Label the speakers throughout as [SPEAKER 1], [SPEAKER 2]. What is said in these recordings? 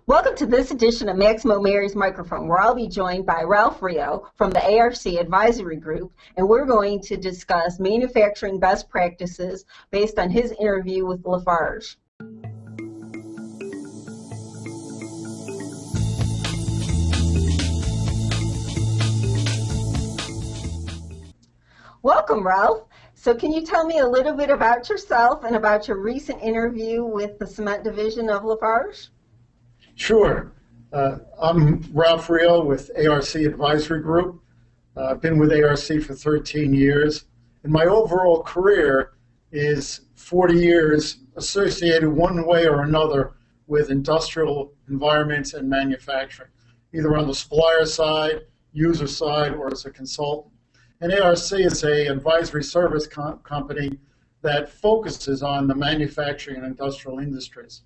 [SPEAKER 1] Welcome to this edition of Maximo Mary's Microphone, where I'll be joined by Ralph Rio from the ARC Advisory Group, and we're going to discuss manufacturing best practices based on his interview with Lafarge. Welcome, Ralph. So can you tell me a little bit about yourself and about your recent interview with the cement division of Lafarge?
[SPEAKER 2] Sure. I'm Ralph Rio with ARC Advisory Group. I've been with ARC for 13 years, and my overall career is 40 years associated one way or another with industrial environments and manufacturing, either on the supplier side, user side, or as a consultant. And ARC is an advisory service company that focuses on the manufacturing and industrial industries.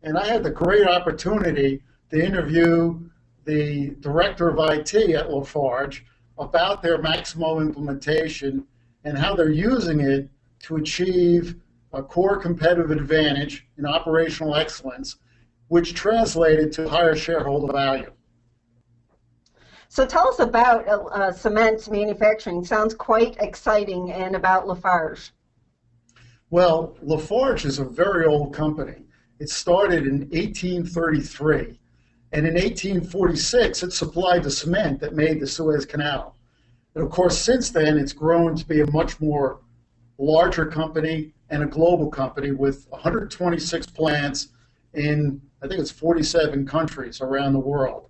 [SPEAKER 2] And I had the great opportunity to interview the director of IT at Lafarge about their Maximo implementation and how they're using it to achieve a core competitive advantage in operational excellence, which translated to higher shareholder value.
[SPEAKER 1] So tell us about cement manufacturing. Sounds quite exciting, and about Lafarge.
[SPEAKER 2] Well, Lafarge is a very old company. It started in 1833, and in 1846 it supplied the cement that made the Suez Canal. And of course, since then it's grown to be a much more larger company and a global company with 126 plants in, I think it's 47 countries around the world.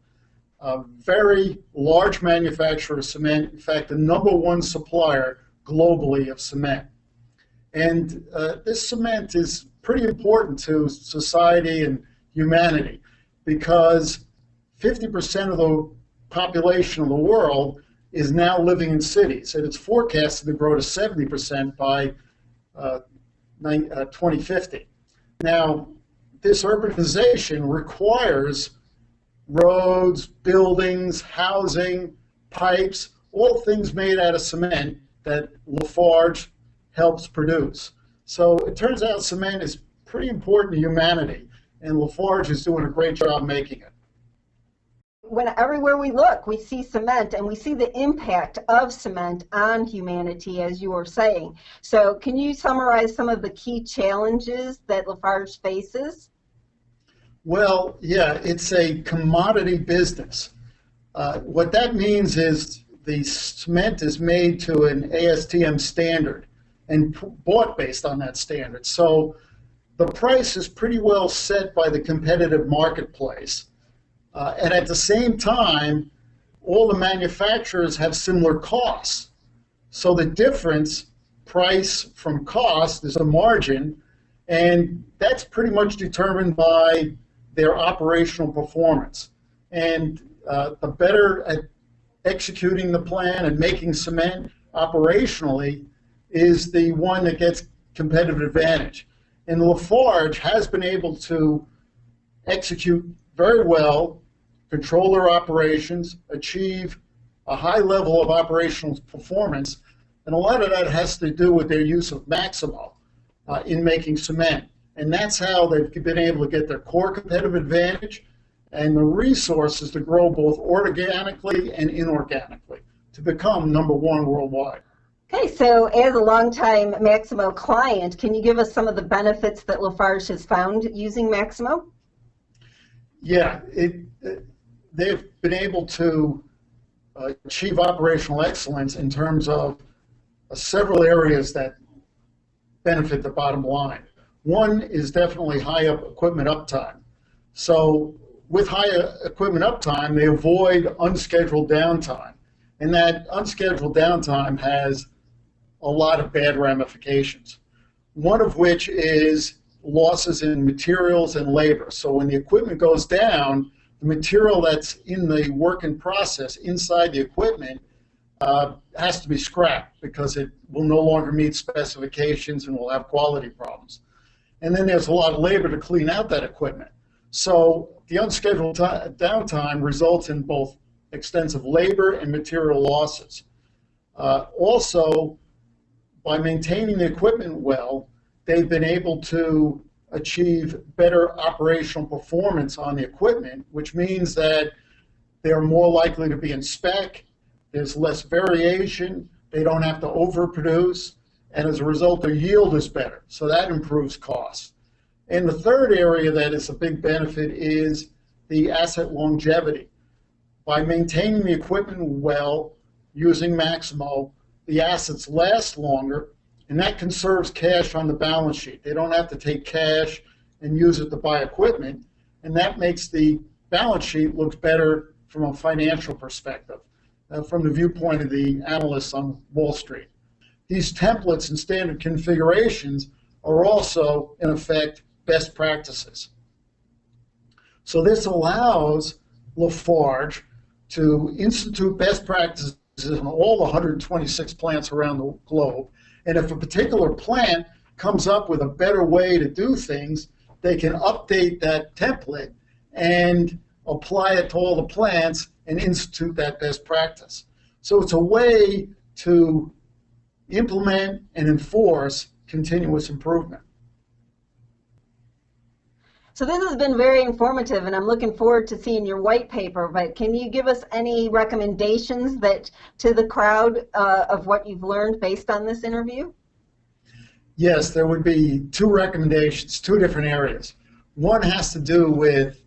[SPEAKER 2] A very large manufacturer of cement, in fact, the #1 supplier globally of cement. And this cement is pretty important to society and humanity because 50% of the population of the world is now living in cities, and it's forecasted to grow to 70% by 2050. Now, this urbanization requires roads, buildings, housing, pipes, all things made out of cement that Lafarge helps produce. So it turns out cement is pretty important to humanity, and Lafarge is doing a great job making it.
[SPEAKER 1] When everywhere we look, we see cement, and we see the impact of cement on humanity, as you were saying. So can you summarize some of the key challenges that Lafarge faces?
[SPEAKER 2] Well, yeah, it's a commodity business. What that means is the cement is made to an ASTM standard and bought based on that standard. So the price is pretty well set by the competitive marketplace. And at the same time, all the manufacturers have similar costs. So the difference, price from cost, is a margin, and that's pretty much determined by their operational performance. And the better at executing the plan and making cement operationally is the one that gets competitive advantage. And Lafarge has been able to execute very well, control their operations, achieve a high level of operational performance, and a lot of that has to do with their use of Maximo in making cement. And that's how they've been able to get their core competitive advantage and the resources to grow both organically and inorganically to become #1 worldwide.
[SPEAKER 1] Okay, so as a longtime Maximo client, can you give us some of the benefits that Lafarge has found using Maximo?
[SPEAKER 2] Yeah, they've been able to achieve operational excellence in terms of several areas that benefit the bottom line. One is definitely high equipment uptime. So with high equipment uptime, they avoid unscheduled downtime. And that unscheduled downtime has a lot of bad ramifications. One of which is losses in materials and labor. So when the equipment goes down, the material that's in the work in process inside the equipment has to be scrapped because it will no longer meet specifications and will have quality problems. And then there's a lot of labor to clean out that equipment. So the unscheduled downtime results in both extensive labor and material losses. Also, by maintaining the equipment well, they've been able to achieve better operational performance on the equipment, which means that they're more likely to be in spec, there's less variation, they don't have to overproduce, and as a result, their yield is better. So that improves costs. And the third area that is a big benefit is the asset longevity. By maintaining the equipment well, using Maximo, the assets last longer, and that conserves cash on the balance sheet. They don't have to take cash and use it to buy equipment, and that makes the balance sheet look better from a financial perspective, from the viewpoint of the analysts on Wall Street. These templates and standard configurations are also, in effect, best practices. So this allows Lafarge to institute best practices in all the 126 plants around the globe. And if a particular plant comes up with a better way to do things, they can update that template and apply it to all the plants and institute that best practice. So it's a way to implement and enforce continuous improvement.
[SPEAKER 1] So this has been very informative, and I'm looking forward to seeing your white paper, but can you give us any recommendations to the crowd of what you've learned based on this interview?
[SPEAKER 2] Yes, there would be two recommendations, two different areas. One has to do with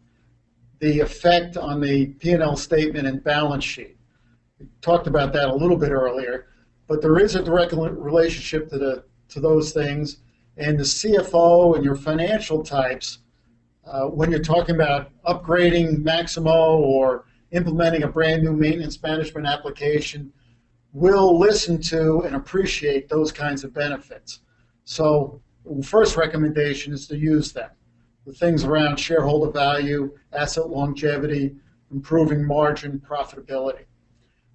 [SPEAKER 2] the effect on the P&L statement and balance sheet. We talked about that a little bit earlier, but there is a direct relationship to those things, and the CFO and your financial types, when you're talking about upgrading Maximo or implementing a brand new maintenance management application, will listen to and appreciate those kinds of benefits. So the first recommendation is to use them. The things around shareholder value, asset longevity, improving margin profitability.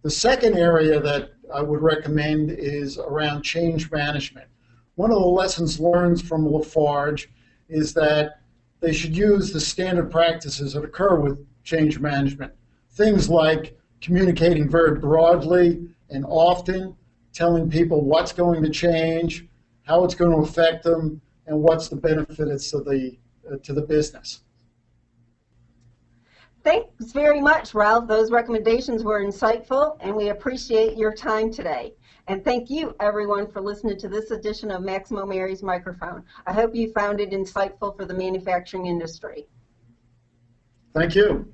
[SPEAKER 2] The second area that I would recommend is around change management. One of the lessons learned from Lafarge is that they should use the standard practices that occur with change management. Things like communicating very broadly and often, telling people what's going to change, how it's going to affect them, and what's the benefits to the business.
[SPEAKER 1] Thanks very much, Ralph. Those recommendations were insightful, and we appreciate your time today. And thank you, everyone, for listening to this edition of Maximo Mary's Microphone. I hope you found it insightful for the manufacturing industry.
[SPEAKER 2] Thank you.